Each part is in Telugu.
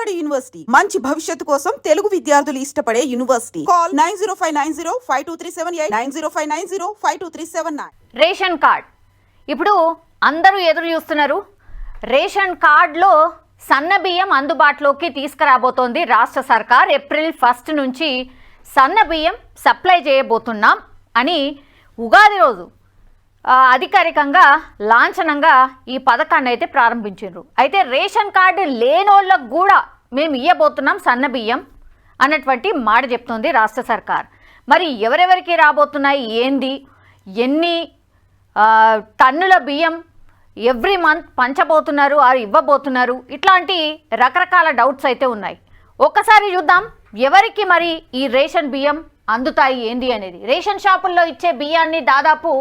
నాడు యూనివర్సిటీ మంచి భవిష్యత్తు కోసం తెలుగు విద్యార్థులు ఇష్టపడే యూనివర్సిటీ. కాల్ 9059052378 9059052379. రేషన్ కార్డ్ ఇప్పుడు అందరూ ఎదురు చూస్తున్నారు. రేషన్ కార్డులో సన్న బియ్యం అందుబాటులోకి తీసుకురాబోతోంది రాష్ట్ర సర్కార్. ఏప్రిల్ 1 నుంచి సన్న బియ్యం సప్లై చేయబోతున్నాం అని ఉగాది రోజు అధికారికంగా లాంఛనంగా ఈ పథకాన్ని అయితే ప్రారంభించారు. అయితే రేషన్ కార్డు లేనోళ్ళకు కూడా మేము ఇవ్వబోతున్నాం సన్న బియ్యం అన్నటువంటి మాట చెప్తోంది రాష్ట్ర సర్కార్. మరి ఎవరెవరికి రాబోతున్నాయి, ఏంది, ఎన్ని టన్నుల బియ్యం ఎవ్రీ మంత్ పంచబోతున్నారు ఆరు ఇవ్వబోతున్నారు, ఇట్లాంటి రకరకాల డౌట్స్ అయితే ఉన్నాయి. ఒక్కసారి చూద్దాం ఎవరికి మరి ఈ రేషన్ బియ్యం అందుతాయి ఏంది అనేది. రేషన్ షాపుల్లో ఇచ్చే బియ్యాన్ని దాదాపు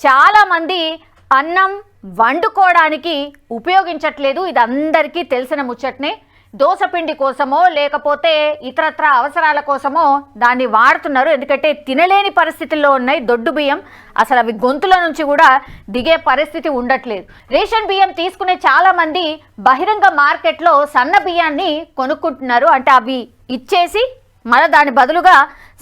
చాలామంది అన్నం వండుకోవడానికి ఉపయోగించట్లేదు. ఇది అందరికీ తెలిసిన ముచ్చట్నే. దోసపిండి కోసమో లేకపోతే ఇతరత్ర అవసరాల కోసమో దాన్ని వాడుతున్నారు. ఎందుకంటే తినలేని పరిస్థితుల్లో ఉన్నాయి దొడ్డు బియ్యం. అసలు అవి గొంతుల నుంచి కూడా దిగే పరిస్థితి ఉండట్లేదు. రేషన్ బియ్యం తీసుకునే చాలామంది బహిరంగ మార్కెట్లో సన్న బియ్యాన్ని కొనుక్కుంటున్నారు. అంటే అవి ఇచ్చేసి మళ్ళీ దాని బదులుగా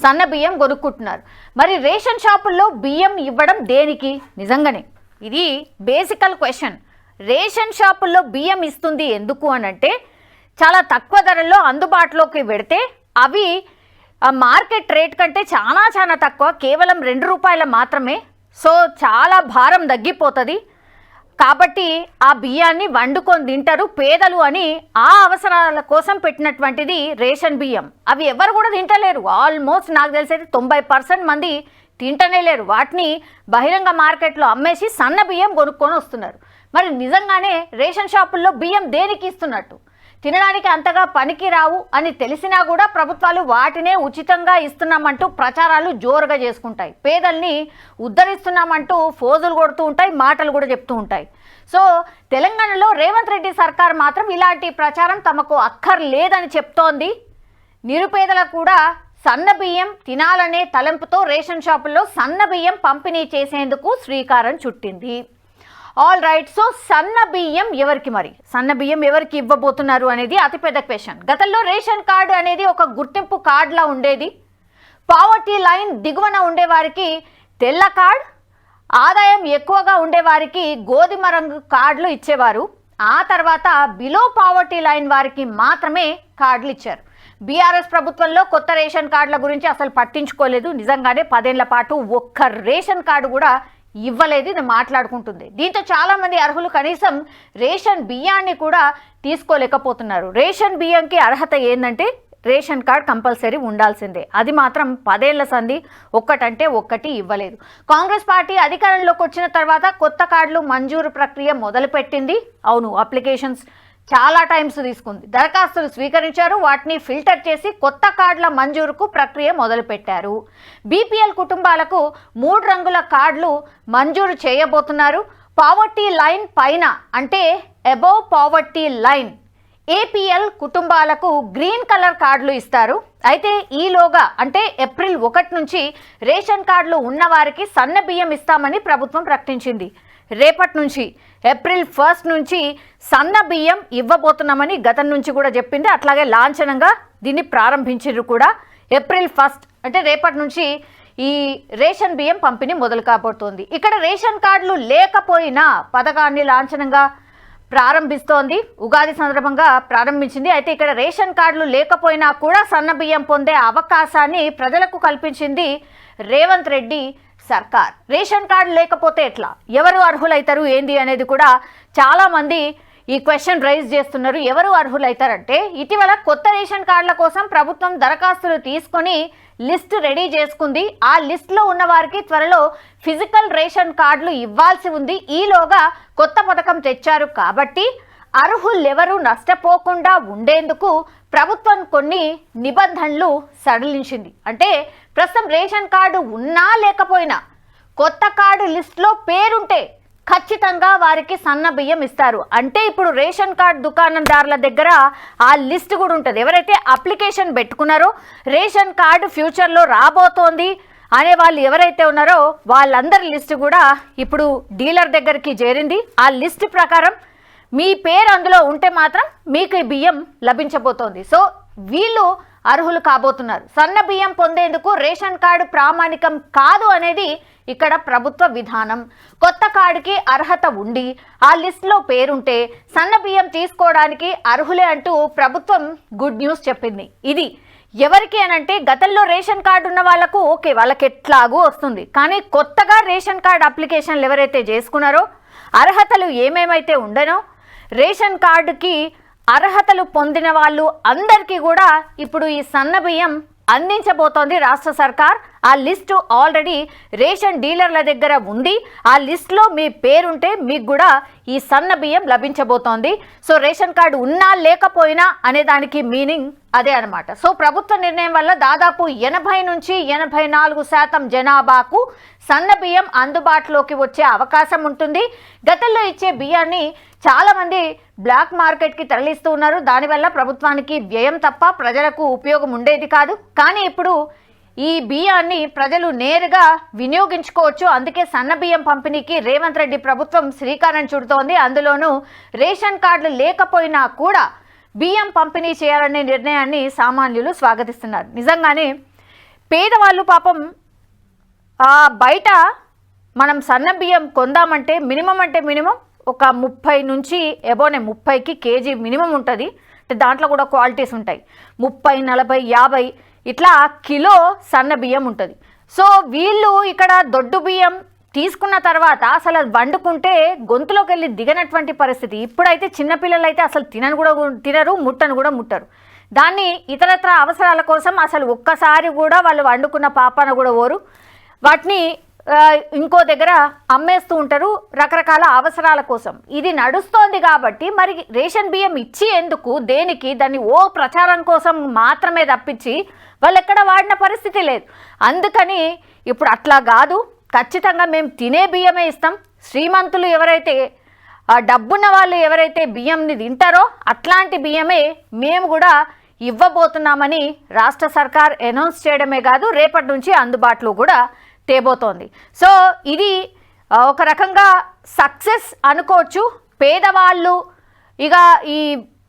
సన్న బియ్యం కొనుక్కుంటున్నారు. మరి రేషన్ షాపుల్లో బియ్యం ఇవ్వడం దేనికి? నిజంగానే ఇది బేసికల్ క్వశ్చన్. రేషన్ షాపుల్లో బియ్యం ఇస్తుంది ఎందుకు అని అంటే చాలా తక్కువ ధరల్లో అందుబాటులోకి పెడితే అవి మార్కెట్ రేట్ కంటే చాలా తక్కువ, కేవలం 2 రూపాయలు మాత్రమే. సో చాలా భారం తగ్గిపోతుంది. కాబట్టి ఆ బియ్యాన్ని వండుకొని తింటారు పేదలు అని ఆ అవసరాల కోసం పెట్టినటువంటిది రేషన్ బియ్యం. అవి ఎవరు కూడా తింటలేరు. ఆల్మోస్ట్ నాకు తెలిసేది 90% మంది తింటనే లేరు. వాటిని బహిరంగ మార్కెట్లో అమ్మేసి సన్న బియ్యం కొనుక్కొని వస్తున్నారు. మరి నిజంగానే రేషన్ షాపుల్లో బియ్యం దేనికి ఇస్తున్నట్టు? తినడానికి అంతగా పనికి రావు అని తెలిసినా కూడా ప్రభుత్వాలు వాటినే ఉచితంగా ఇస్తున్నామంటూ ప్రచారాలు జోరుగా చేసుకుంటాయి. పేదల్ని ఉద్ధరిస్తున్నామంటూ ఫోజులు కొడుతూ ఉంటాయి, మాటలు కూడా చెప్తూ ఉంటాయి. సో తెలంగాణలో రేవంత్ రెడ్డి సర్కార్ మాత్రం ఇలాంటి ప్రచారం తమకు అక్కర్లేదని చెప్తోంది. నిరుపేదలకు కూడా సన్న బియ్యం తినాలనే తలంపుతో రేషన్ షాపుల్లో సన్న బియ్యం పంపిణీ చేసేందుకు శ్రీకారం చుట్టింది. All right. సో సన్న బియ్యం ఎవరికి, మరి సన్న బియ్యం ఎవరికి ఇవ్వబోతున్నారు అనేది అతిపెద్ద క్వశ్చన్. గతంలో రేషన్ కార్డు అనేది ఒక గుర్తింపు కార్డులా ఉండేది. పావర్టీ లైన్ దిగువన ఉండేవారికి తెల్ల కార్డ్, ఆదాయం ఎక్కువగా ఉండేవారికి గోధుమ రంగు కార్డులు ఇచ్చేవారు. ఆ తర్వాత బిలో పావర్టీ లైన్ వారికి మాత్రమే కార్డులు ఇచ్చారు. బీఆర్ఎస్ ప్రభుత్వంలో కొత్త రేషన్ కార్డుల గురించి అసలు పట్టించుకోలేదు. నిజంగానే 10 ఏళ్ల పాటు ఒక్క రేషన్ కార్డు కూడా ఇవ్వలేదు. ఇది మాట్లాడుకుంటుంది. దీంతో చాలామంది అర్హులు కనీసం రేషన్ బియ్యాన్ని కూడా తీసుకోలేకపోతున్నారు. రేషన్ బియ్యంకి అర్హత ఏంటంటే రేషన్ కార్డ్ కంపల్సరీ ఉండాల్సిందే. అది మాత్రం 10 ఏళ్ల సంధి ఒక్కటంటే ఒక్కటి ఇవ్వలేదు. కాంగ్రెస్ పార్టీ అధికారంలోకి వచ్చిన తర్వాత కొత్త కార్డులు మంజూరు ప్రక్రియ మొదలుపెట్టింది. అవును, అప్లికేషన్స్ చాలా టైమ్స్ తీసుకుంది. దరఖాస్తులు స్వీకరించారు, వాటిని ఫిల్టర్ చేసి కొత్త కార్డుల మంజూరుకు ప్రక్రియ మొదలుపెట్టారు. బీపీఎల్ కుటుంబాలకు 3 రంగుల కార్డులు మంజూరు చేయబోతున్నారు. పావర్టీ లైన్ పైన అంటే అబోవ్ పావర్టీ లైన్ ఏపీఎల్ కుటుంబాలకు గ్రీన్ కలర్ కార్డులు ఇస్తారు. అయితే ఈలోగా అంటే ఏప్రిల్ 1 నుంచి రేషన్ కార్డులు ఉన్నవారికి సన్న బియ్యం ఇస్తామని ప్రభుత్వం ప్రకటించింది. రేపటి నుంచి ఏప్రిల్ 1 నుంచి సన్న బియ్యం ఇవ్వబోతున్నామని గతం నుంచి కూడా చెప్పింది. అట్లాగే లాంఛనంగా దీన్ని ప్రారంభించారు కూడా. ఏప్రిల్ 1 అంటే రేపటి నుంచి ఈ రేషన్ బియ్యం పంపిణీ మొదలు కాబోతోంది. ఇక్కడ రేషన్ కార్డులు లేకపోయినా పథకాన్ని లాంఛనంగా ప్రారంభిస్తోంది. ఉగాది సందర్భంగా ప్రారంభించింది. అయితే ఇక్కడ రేషన్ కార్డులు లేకపోయినా కూడా సన్న బియ్యం పొందే అవకాశాన్ని ప్రజలకు కల్పించింది రేవంత్ రెడ్డి సర్కార్. రేషన్ కార్డు లేకపోతే ఎట్లా, ఎవరు అర్హులైతారు ఏంది అనేది కూడా చాలామంది ఈ క్వశ్చన్ రైజ్ చేస్తున్నారు. ఎవరు అర్హులైతారంటే ఇటీవల కొత్త రేషన్ కార్డుల కోసం ప్రభుత్వం దరఖాస్తులు తీసుకొని లిస్ట్ రెడీ చేసుకుంది. ఆ లిస్టులో ఉన్న వారికి త్వరలో ఫిజికల్ రేషన్ కార్డులు ఇవ్వాల్సి ఉంది. ఈలోగా కొత్త పథకం తెచ్చారు కాబట్టి అర్హులెవరూ నష్టపోకుండా ఉండేందుకు ప్రభుత్వం కొన్ని నిబంధనలు సడలించింది. అంటే ప్రస్తుతం రేషన్ కార్డు ఉన్నా లేకపోయినా కొత్త కార్డు లిస్టులో పేరుంటే ఖచ్చితంగా వారికి సన్న బియ్యం ఇస్తారు. అంటే ఇప్పుడు రేషన్ కార్డు దుకాణదారుల దగ్గర ఆ లిస్ట్ కూడా ఉంటుంది. ఎవరైతే అప్లికేషన్ పెట్టుకున్నారో రేషన్ కార్డు ఫ్యూచర్లో రాబోతోంది అనే వాళ్ళు ఎవరైతే ఉన్నారో వాళ్ళందరి లిస్టు కూడా ఇప్పుడు డీలర్ దగ్గరికి చేరింది. ఆ లిస్ట్ ప్రకారం మీ పేరు అందులో ఉంటే మాత్రం మీకు ఈ బియ్యం లభించబోతోంది. సో వీళ్ళు అర్హులు కాబోతున్నారు. సన్న బియ్యం పొందేందుకు రేషన్ కార్డు ప్రామాణికం కాదు అనేది ఇక్కడ ప్రభుత్వ విధానం. కొత్త కార్డుకి అర్హత ఉండి ఆ లిస్టులో పేరుంటే సన్న బియ్యం తీసుకోవడానికి అర్హులే అంటూ ప్రభుత్వం గుడ్ న్యూస్ చెప్పింది. ఇది ఎవరికి అనంటే గతంలో రేషన్ కార్డు ఉన్న వాళ్ళకు ఓకే, వాళ్ళకి ఎట్లాగూ వస్తుంది. కానీ కొత్తగా రేషన్ కార్డు అప్లికేషన్లు ఎవరైతే చేసుకున్నారో, అర్హతలు ఏమేమైతే ఉండనో, రేషన్ కార్డుకి అర్హతలు పొందిన వాళ్ళు అందరికీ కూడా ఇప్పుడు ఈ సన్న బియ్యం అందించబోతోంది రాష్ట్ర సర్కార్. ఆ లిస్టు ఆల్రెడీ రేషన్ డీలర్ల దగ్గర ఉంది. ఆ లిస్టులో మీ పేరుంటే మీకు కూడా ఈ సన్న బియ్యం లభించబోతోంది. సో రేషన్ కార్డు ఉన్నా లేకపోయినా అనే దానికి మీనింగ్ అదే అనమాట. సో ప్రభుత్వ నిర్ణయం వల్ల దాదాపు 80 నుంచి 84% జనాభాకు సన్న బియ్యం అందుబాటులోకి వచ్చే అవకాశం ఉంటుంది. గతంలో ఇచ్చే బియ్యాన్ని చాలామంది బ్లాక్ మార్కెట్కి తరలిస్తూ ఉన్నారు. దానివల్ల ప్రభుత్వానికి వ్యయం తప్ప ప్రజలకు ఉపయోగం ఉండేది కాదు. కానీ ఇప్పుడు ఈ బియ్యాన్ని ప్రజలు నేరుగా వినియోగించుకోవచ్చు. అందుకే సన్న బియ్యం పంపిణీకి రేవంత్ రెడ్డి ప్రభుత్వం శ్రీకారం చుడుతోంది. అందులోనూ రేషన్ కార్డులు లేకపోయినా కూడా బియ్యం పంపిణీ చేయాలనే నిర్ణయాన్ని సామాన్యులు స్వాగతిస్తున్నారు. నిజంగానే పేదవాళ్ళు పాపం బయట మనం సన్న బియ్యం కొందామంటే మినిమం ఒక 30 నుంచి ఎబోనే 30కి కేజీ మినిమం ఉంటుంది. అంటే దాంట్లో కూడా క్వాలిటీస్ ఉంటాయి. 30, 40, 50 ఇట్లా కిలో సన్న బియ్యం ఉంటుంది. సో వీళ్ళు ఇక్కడ దొడ్డు బియ్యం తీసుకున్న తర్వాత అసలు అది వండుకుంటే గొంతులోకి వెళ్ళి దిగనటువంటి పరిస్థితి. ఇప్పుడైతే చిన్నపిల్లలు అయితే అసలు తినరు, ముట్టను కూడా ముట్టరు. దాన్ని ఇతరత్ర అవసరాల కోసం అసలు ఒక్కసారి కూడా వాళ్ళు వండుకున్న పాపన కూడా ఓరు. వాటిని ఇంకో దగ్గర అమ్మేస్తూ ఉంటారు రకరకాల అవసరాల కోసం. ఇది నడుస్తోంది కాబట్టి మరి రేషన్ బియ్యం ఇచ్చి ఎందుకు, దేనికి? దాన్ని ప్రచారం కోసం మాత్రమే తప్పించి వాళ్ళు ఎక్కడ వాడిన పరిస్థితి లేదు. అందుకని ఇప్పుడు అట్లా కాదు, ఖచ్చితంగా మేము తినే బియ్యమే ఇస్తాం. శ్రీమంతులు ఎవరైతే డబ్బున్న వాళ్ళు ఎవరైతే బియ్యంని తింటారో అట్లాంటి బియ్యమే మేము కూడా ఇవ్వబోతున్నామని రాష్ట్ర సర్కార్ అనౌన్స్ చేయడమే కాదు, రేపటి నుంచి అందుబాటులో కూడా తేబోతోంది. సో ఇది ఒక రకంగా సక్సెస్ అనుకోవచ్చు. పేదవాళ్ళు ఇక ఈ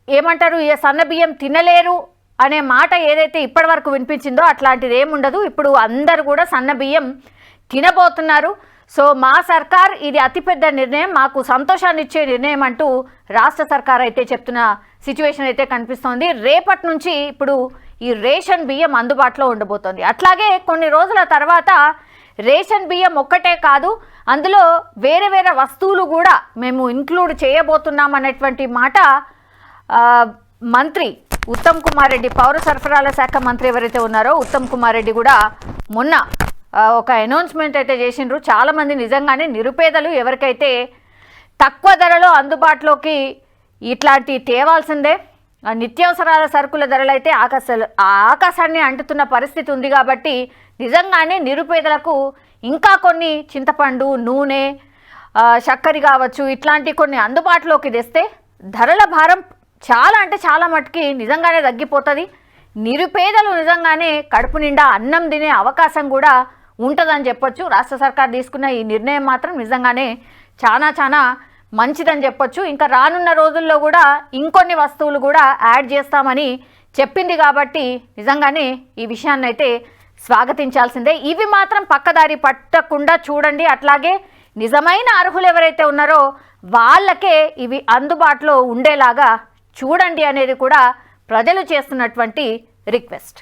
ఏమంటారు, ఈ సన్న బియ్యం తినలేరు అనే మాట ఏదైతే ఇప్పటి వరకు వినిపించిందో అట్లాంటిది ఏముండదు. ఇప్పుడు అందరు కూడా సన్న బియ్యం తినబోతున్నారు. సో మా సర్కార్ ఇది అతిపెద్ద నిర్ణయం, మాకు సంతోషాన్ని ఇచ్చే నిర్ణయం అంటూ రాష్ట్ర సర్కార్ అయితే చెప్తున్న సిచ్యువేషన్ అయితే కనిపిస్తోంది. రేపటి నుంచి ఇప్పుడు ఈ రేషన్ బియ్యం అందుబాటులో ఉండబోతోంది. అట్లాగే కొన్ని రోజుల తర్వాత రేషన్ బియ్యం ఒక్కటే కాదు, అందులో వేరే వేరే వస్తువులు కూడా మేము ఇంక్లూడ్ చేయబోతున్నాం అనేటువంటి మాట మంత్రి ఉత్తమ్ కుమార్ రెడ్డి, పౌర సరఫరాల శాఖ మంత్రి ఎవరైతే ఉన్నారో ఉత్తమ్ కుమార్ రెడ్డి కూడా మొన్న ఒక అనౌన్స్మెంట్ అయితే చేసిండ్రు. చాలామంది నిజంగానే నిరుపేదలు ఎవరికైతే తక్కువ ధరలో అందుబాటులోకి ఇట్లాంటి తేవాల్సిందే. నిత్యావసరాల సరుకుల ధరలు అయితే ఆకాశాన్ని అంటుతున్న పరిస్థితి ఉంది. కాబట్టి నిజంగానే నిరుపేదలకు ఇంకా కొన్ని చింతపండు, నూనె, చక్కెర కావచ్చు ఇట్లాంటి కొన్ని అందుబాటులోకి తెస్తే ధరల భారం చాలా అంటే చాలా మటుకి నిజంగానే తగ్గిపోతుంది. నిరుపేదలు నిజంగానే కడుపు నిండా అన్నం తినే అవకాశం కూడా ఉంటుందని చెప్పొచ్చు. రాష్ట్ర సర్కార్ తీసుకున్న ఈ నిర్ణయం మాత్రం నిజంగానే చాలా మంచిదని చెప్పొచ్చు. ఇంకా రానున్న రోజుల్లో కూడా ఇంకొన్ని వస్తువులు కూడా యాడ్ చేస్తామని చెప్పింది. కాబట్టి నిజంగానే ఈ విషయాన్ని అయితే స్వాగతించాల్సిందే. ఇవి మాత్రం పక్కదారి పట్టకుండా చూడండి. అట్లాగే నిజమైన అర్హులు ఎవరైతే ఉన్నారో వాళ్ళకే ఇవి అందుబాటులో ఉండేలాగా చూడండి అనేది కూడా ప్రజలు చేస్తున్నటువంటి రిక్వెస్ట్.